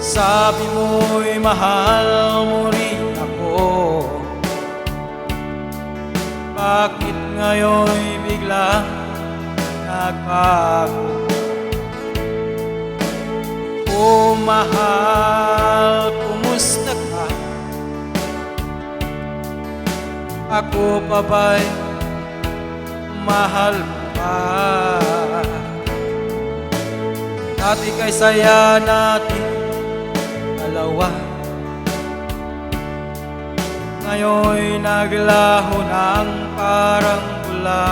Sabi mo'y mahal mo rin ako. Bakit ngayon'y biglang nagbago? O mahal, kumusta ka? Ako pa ba'y mahal mo pa? Dati kay saya natin dalawa, ngayon'y naglaho ng parang bula.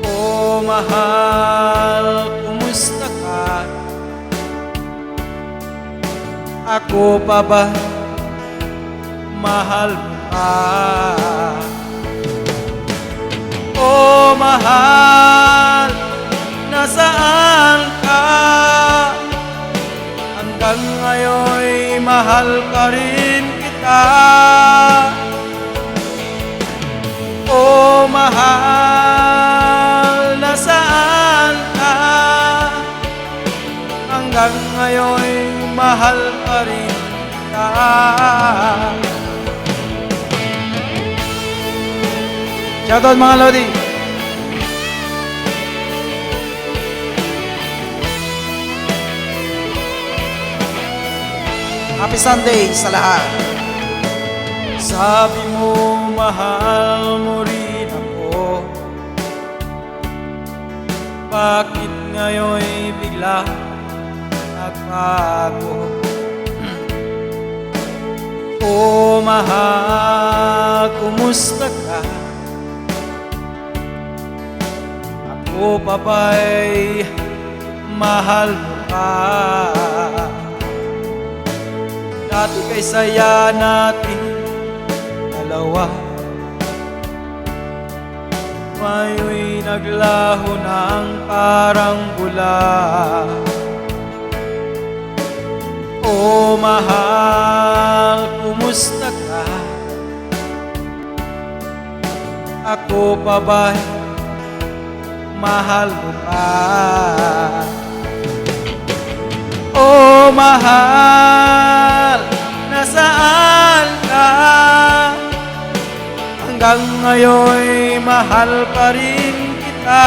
O mahal, kumusta ka? Ako pa ba mahal mo pa? O mahal, nasaan ka? Hanggang ngayon'y mahal pa rin kita. O mahal, nasaan ka? Hanggang ngayon'y mahal pa rin kita. Shoutout mga Lodi! Happy Sunday sa lahat. Sabi mo mahal mo rin ako. Bakit ngayon'y bigla nagbago? O mahal, kumusta ka? Ako pa ba'y mahal mo pa? Dati kay saya natin dalawa, ngayon'y naglaho ng parang bula. O mahal, kumusta ka? Ako pa ba'y mahal mo pa? O mahal, nasaan ka? Hanggang ngayon'y mahal pa rin kita.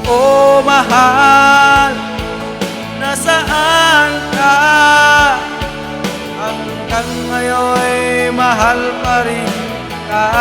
O mahal, nasaan ka? Hanggang ngayon'y mahal pa rin kita.